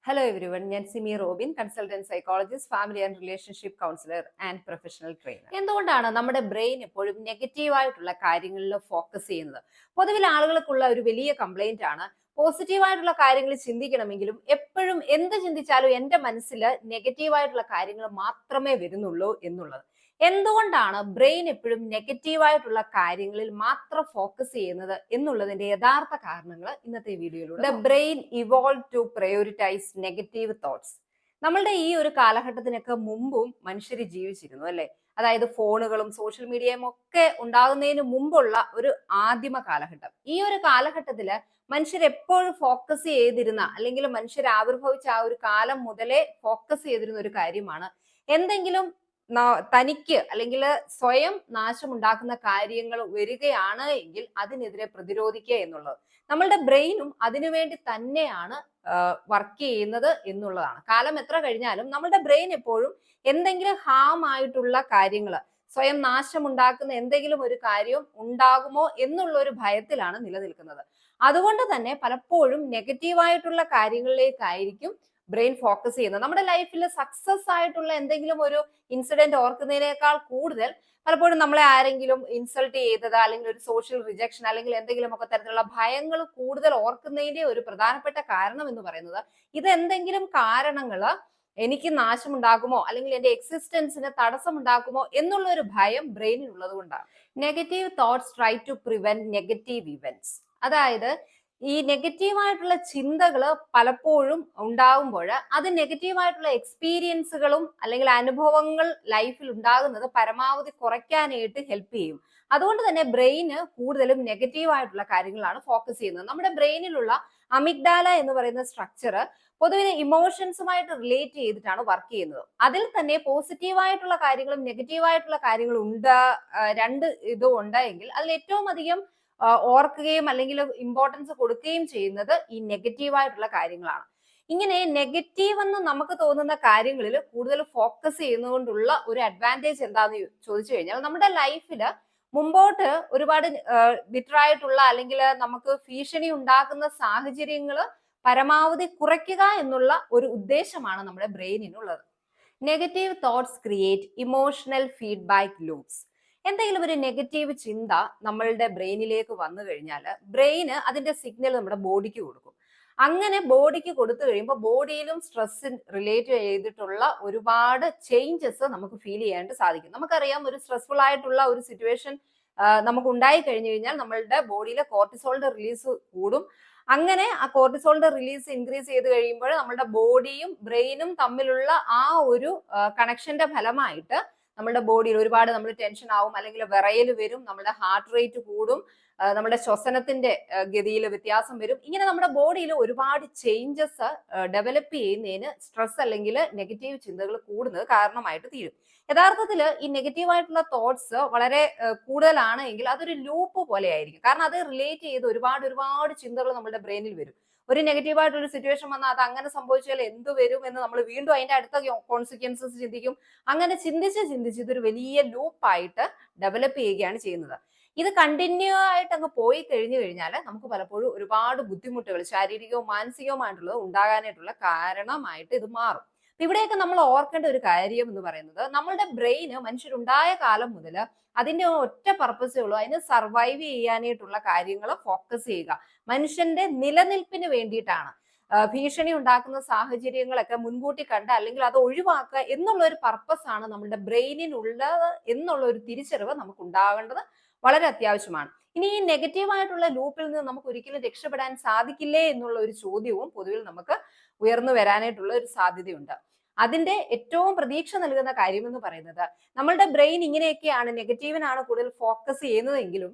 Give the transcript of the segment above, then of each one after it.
Hello everyone, ഞാൻ Simi Robin, consultant psychologist, family and relationship councillor and professional trainer. എന്തുകൊണ്ടാണ് നമ്മുടെ brain എപ്പോഴും നെഗറ്റീവായിട്ടുള്ള കാര്യങ്ങളിൽ ഫോക്കസ് ചെയ്യുന്നത്? പൊതുവിൽ ആളുകൾക്കുള്ള ഒരു വലിയ കംപ്ലൈന്റ് ആണ്, പോസിറ്റീവായിട്ടുള്ള കാര്യങ്ങൾ ചിന്തിക്കണമെങ്കിലും എപ്പോഴും എന്ത് ചിന്തിച്ചാലും എന്റെ മനസ്സിൽ നെഗറ്റീവായിട്ടുള്ള കാര്യങ്ങൾ മാത്രമേ വരുന്നുള്ളൂ എന്നുള്ളത്. എന്തുകൊണ്ടാണ് ബ്രെയിൻ എപ്പോഴും നെഗറ്റീവായിട്ടുള്ള കാര്യങ്ങളിൽ മാത്രം ഫോക്കസ് ചെയ്യുന്നത് എന്നുള്ളതിന്റെ യഥാർത്ഥ കാരണങ്ങൾ ഇന്നത്തെ വീഡിയോയിലൂടെ. The brain evolve to prioritise negative thoughts. നമ്മളുടെ ഈ ഒരു കാലഘട്ടത്തിനൊക്കെ മുമ്പും മനുഷ്യർ ജീവിച്ചിരുന്നു അല്ലെ? അതായത് ഫോണുകളും സോഷ്യൽ മീഡിയയും ഒക്കെ ഉണ്ടാകുന്നതിന് മുമ്പുള്ള ഒരു ആദിമ കാലഘട്ടം. ഈ ഒരു കാലഘട്ടത്തില് മനുഷ്യർ എപ്പോഴും ഫോക്കസ് ചെയ്തിരുന്ന, അല്ലെങ്കിൽ മനുഷ്യർ ആവിർഭവിച്ച ആ ഒരു കാലം മുതലേ ഫോക്കസ് ചെയ്തിരുന്ന ഒരു കാര്യമാണ് എന്തെങ്കിലും തനിക്ക് അല്ലെങ്കിൽ സ്വയം നാശമുണ്ടാക്കുന്ന കാര്യങ്ങൾ വരികയാണ് എങ്കിൽ അതിനെതിരെ പ്രതിരോധിക്കുക എന്നുള്ളത്. നമ്മളുടെ ബ്രെയിനും അതിനുവേണ്ടി തന്നെയാണ് വർക്ക് ചെയ്യുന്നത് എന്നുള്ളതാണ്. കാലം എത്ര കഴിഞ്ഞാലും നമ്മളുടെ ബ്രെയിൻ എപ്പോഴും എന്തെങ്കിലും ഹാം ആയിട്ടുള്ള കാര്യങ്ങൾ, സ്വയം നാശമുണ്ടാക്കുന്ന എന്തെങ്കിലും ഒരു കാര്യം ഉണ്ടാകുമോ എന്നുള്ള ഒരു ഭയത്തിലാണ് നിലനിൽക്കുന്നത്. അതുകൊണ്ട് തന്നെ പലപ്പോഴും നെഗറ്റീവായിട്ടുള്ള കാര്യങ്ങളിലേക്കായിരിക്കും ബ്രെയിൻ ഫോക്കസ് ചെയ്യുന്നത്. നമ്മുടെ ലൈഫിൽ സക്സസ് ആയിട്ടുള്ള എന്തെങ്കിലും ഒരു ഇൻസിഡന്റ് ഓർക്കുന്നതിനേക്കാൾ കൂടുതൽ പലപ്പോഴും നമ്മളെ ആരെങ്കിലും ഇൻസൾട്ട് ചെയ്തത്, അല്ലെങ്കിൽ ഒരു സോഷ്യൽ റിജക്ഷൻ, അല്ലെങ്കിൽ എന്തെങ്കിലും ഒക്കെ തരത്തിലുള്ള ഭയങ്ങൾ കൂടുതൽ ഓർക്കുന്നതിന്റെ ഒരു പ്രധാനപ്പെട്ട കാരണം എന്ന് പറയുന്നത് ഇത് എന്തെങ്കിലും കാരണങ്ങള് എനിക്ക് നാശമുണ്ടാകുമോ അല്ലെങ്കിൽ എന്റെ എക്സിസ്റ്റൻസിന് തടസ്സമുണ്ടാക്കുമോ എന്നുള്ള ഒരു ഭയം ബ്രെയിനിൽ ഉള്ളത് കൊണ്ടാണ്. Negative thoughts try to prevent negative events. അതായത് ഈ നെഗറ്റീവായിട്ടുള്ള ചിന്തകൾ പലപ്പോഴും ഉണ്ടാകുമ്പോൾ അത് നെഗറ്റീവായിട്ടുള്ള എക്സ്പീരിയൻസുകളും അല്ലെങ്കിൽ അനുഭവങ്ങൾ ലൈഫിൽ ഉണ്ടാകുന്നത് പരമാവധി കുറയ്ക്കാനായിട്ട് ഹെൽപ്പ് ചെയ്യും. അതുകൊണ്ട് തന്നെ ബ്രെയിന് കൂടുതലും നെഗറ്റീവായിട്ടുള്ള കാര്യങ്ങളാണ് ഫോക്കസ് ചെയ്യുന്നത്. നമ്മുടെ ബ്രെയിനിലുള്ള അമിഗ്ഡാല എന്ന് പറയുന്ന സ്ട്രക്ചർ പൊതുവെ ഇമോഷൻസുമായിട്ട് റിലേറ്റ് ചെയ്തിട്ടാണ് വർക്ക് ചെയ്യുന്നത്. അതിൽ തന്നെ പോസിറ്റീവായിട്ടുള്ള കാര്യങ്ങളും നെഗറ്റീവായിട്ടുള്ള കാര്യങ്ങളും ഉണ്ട്, രണ്ട് ഇതും ഉണ്ടെങ്കിൽ അതിൽ ഏറ്റവും അധികം ഓർക്കുകയും അല്ലെങ്കിൽ ഇമ്പോർട്ടൻസ് കൊടുക്കുകയും ചെയ്യുന്നത് ഈ നെഗറ്റീവായിട്ടുള്ള കാര്യങ്ങളാണ്. ഇങ്ങനെ നെഗറ്റീവ് എന്ന് നമുക്ക് തോന്നുന്ന കാര്യങ്ങളിൽ കൂടുതൽ ഫോക്കസ് ചെയ്യുന്നതുകൊണ്ടുള്ള ഒരു അഡ്വാൻറ്റേജ് എന്താന്ന് ചോദിച്ചു കഴിഞ്ഞാൽ, നമ്മുടെ ലൈഫിൽ മുമ്പോട്ട് ഒരുപാട് ബിറ്ററായിട്ടുള്ള അല്ലെങ്കിൽ നമുക്ക് ഭീഷണി ഉണ്ടാക്കുന്ന സാഹചര്യങ്ങൾ പരമാവധി കുറയ്ക്കുക എന്നുള്ള ഒരു ഉദ്ദേശമാണ് നമ്മുടെ ബ്രെയിനിനുള്ളത്. Negative thoughts create emotional feedback loops. എന്തെങ്കിലും ഒരു നെഗറ്റീവ് ചിന്ത നമ്മളുടെ ബ്രെയിനിലേക്ക് വന്നു കഴിഞ്ഞാൽ ബ്രെയിന് അതിന്റെ സിഗ്നൽ നമ്മുടെ ബോഡിക്ക് കൊടുക്കും. അങ്ങനെ ബോഡിക്ക് കൊടുത്തു കഴിയുമ്പോൾ ബോഡിയിലും സ്ട്രെസ് റിലേറ്റ് ചെയ്തിട്ടുള്ള ഒരുപാട് ചേഞ്ചസ് നമുക്ക് ഫീൽ ചെയ്യാനായിട്ട് സാധിക്കും. നമുക്കറിയാം, ഒരു സ്ട്രെസ്ഫുൾ ആയിട്ടുള്ള ഒരു സിറ്റുവേഷൻ നമുക്ക് ഉണ്ടായി കഴിഞ്ഞു കഴിഞ്ഞാൽ നമ്മളുടെ ബോഡിയിലെ കോർട്ടിസോളിന്റെ റിലീസ് കൂടും. അങ്ങനെ ആ കോർട്ടിസോളിന്റെ റിലീസ് ഇൻക്രീസ് ചെയ്ത് കഴിയുമ്പോൾ നമ്മുടെ ബോഡിയും ബ്രെയിനും തമ്മിലുള്ള ആ ഒരു കണക്ഷന്റെ ഫലമായിട്ട് നമ്മുടെ ബോഡിയിൽ ഒരുപാട് നമ്മൾ ടെൻഷൻ ആവും, അല്ലെങ്കിൽ വിറയൽ വരും, നമ്മുടെ ഹാർട്ട് റേറ്റ് കൂടും, നമ്മുടെ ശ്വസനത്തിന്റെ ഗതിയിൽ വ്യത്യാസം വരും. ഇങ്ങനെ നമ്മുടെ ബോഡിയിൽ ഒരുപാട് ചേഞ്ചസ് ഡെവലപ്പ് ചെയ്യുന്നതിന് സ്ട്രെസ് അല്ലെങ്കിൽ നെഗറ്റീവ് ചിന്തകൾ കൂടുന്നത് കാരണമായിട്ട് തീരും. യഥാർത്ഥത്തിൽ ഈ നെഗറ്റീവായിട്ടുള്ള തോട്ട്സ് വളരെ കൂടുതലാണ് എങ്കിൽ അതൊരു ലൂപ്പ് പോലെ ആയിരിക്കും. കാരണം അത് റിലേറ്റ് ചെയ്ത് ഒരുപാട് ചിന്തകൾ നമ്മുടെ ബ്രെയിനിൽ വരും. ഒരു നെഗറ്റീവായിട്ടൊരു സിറ്റുവേഷൻ വന്നാൽ അത് അങ്ങനെ സംഭവിച്ചാൽ എന്ത് വരും എന്ന് നമ്മൾ വീണ്ടും അതിന്റെ അടുത്ത കോൺസിക്വൻസസ് ചിന്തിക്കും. അങ്ങനെ ചിന്തിച്ച് ഇതൊരു വലിയ ലൂപ്പായിട്ട് ഡെവലപ്പ് ചെയ്യുകയാണ് ചെയ്യുന്നത്. ഇത് കണ്ടിന്യൂ ആയിട്ട് അങ്ങ് പോയി കഴിഞ്ഞാൽ നമുക്ക് പലപ്പോഴും ഒരുപാട് ബുദ്ധിമുട്ടുകൾ ശാരീരികവും മാനസികവുമായിട്ടുള്ളത് ഉണ്ടാകാനായിട്ടുള്ള കാരണമായിട്ട് ഇത് മാറും. ഇവിടെയൊക്കെ നമ്മൾ ഓർക്കേണ്ട ഒരു കാര്യം എന്ന് പറയുന്നത്, നമ്മളുടെ ബ്രെയിന് മനുഷ്യരുണ്ടായ കാലം മുതൽ അതിന്റെ ഒറ്റ പർപ്പസേ ഉള്ളൂ, അതിന് സർവൈവ് ചെയ്യാനായിട്ടുള്ള കാര്യങ്ങൾ ഫോക്കസ് ചെയ്യുക, മനുഷ്യന്റെ നിലനിൽപ്പിന് വേണ്ടിയിട്ടാണ്. ഭീഷണി ഉണ്ടാക്കുന്ന സാഹചര്യങ്ങളൊക്കെ മുൻകൂട്ടി കണ്ട് അല്ലെങ്കിൽ അത് ഒഴിവാക്കുക എന്നുള്ള ഒരു പർപ്പസ് ആണ് നമ്മുടെ ബ്രെയിനിനുള്ളത് എന്നുള്ള ഒരു തിരിച്ചറിവ് നമുക്ക് ഉണ്ടാകേണ്ടത് വളരെ അത്യാവശ്യമാണ്. ഇനി ഈ നെഗറ്റീവായിട്ടുള്ള ലൂപ്പിൽ നിന്ന് നമുക്ക് ഒരിക്കലും രക്ഷപ്പെടാൻ സാധിക്കില്ലേ എന്നുള്ള ഒരു ചോദ്യവും പൊതുവിൽ നമുക്ക് ഉയർന്നു വരാനായിട്ടുള്ള ഒരു സാധ്യതയുണ്ട്. അതിന്റെ ഏറ്റവും പ്രതീക്ഷ നൽകുന്ന കാര്യം എന്ന് പറയുന്നത്, നമ്മളുടെ ബ്രെയിൻ ഇങ്ങനെയൊക്കെയാണ്, നെഗറ്റീവിനാണ് കൂടുതൽ ഫോക്കസ് ചെയ്യുന്നതെങ്കിലും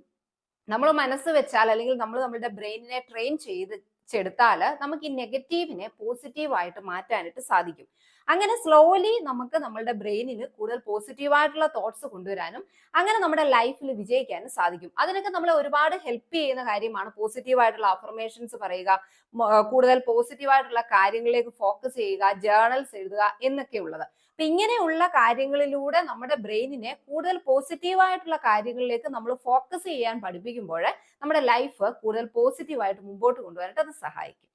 നമ്മൾ മനസ്സ് വെച്ചാൽ അല്ലെങ്കിൽ നമ്മൾ നമ്മുടെ ബ്രെയിനിനെ ട്രെയിൻ ചെയ്തെടുത്താൽ നമുക്ക് ഈ നെഗറ്റീവിനെ പോസിറ്റീവായിട്ട് മാറ്റാനായിട്ട് സാധിക്കും. അങ്ങനെ സ്ലോലി നമുക്ക് നമ്മളുടെ ബ്രെയിനിന് കൂടുതൽ പോസിറ്റീവായിട്ടുള്ള തോട്ട്സ് കൊണ്ടുവരാനും അങ്ങനെ നമ്മുടെ ലൈഫിൽ വിജയിക്കാനും സാധിക്കും. അതിനൊക്കെ നമ്മളെ ഒരുപാട് ഹെൽപ്പ് ചെയ്യുന്ന കാര്യമാണ് പോസിറ്റീവായിട്ടുള്ള അഫർമേഷൻസ് പറയുക, കൂടുതൽ പോസിറ്റീവായിട്ടുള്ള കാര്യങ്ങളിലേക്ക് ഫോക്കസ് ചെയ്യുക, ജേർണൽസ് എഴുതുക എന്നൊക്കെയുള്ളത്. അപ്പൊ ഇങ്ങനെയുള്ള കാര്യങ്ങളിലൂടെ നമ്മുടെ ബ്രെയിനിനെ കൂടുതൽ പോസിറ്റീവായിട്ടുള്ള കാര്യങ്ങളിലേക്ക് നമ്മൾ ഫോക്കസ് ചെയ്യാൻ പഠിപ്പിക്കുമ്പോൾ നമ്മുടെ ലൈഫ് കൂടുതൽ പോസിറ്റീവായിട്ട് മുമ്പോട്ട് കൊണ്ടുപോകാനായിട്ട് അത് സഹായിക്കും.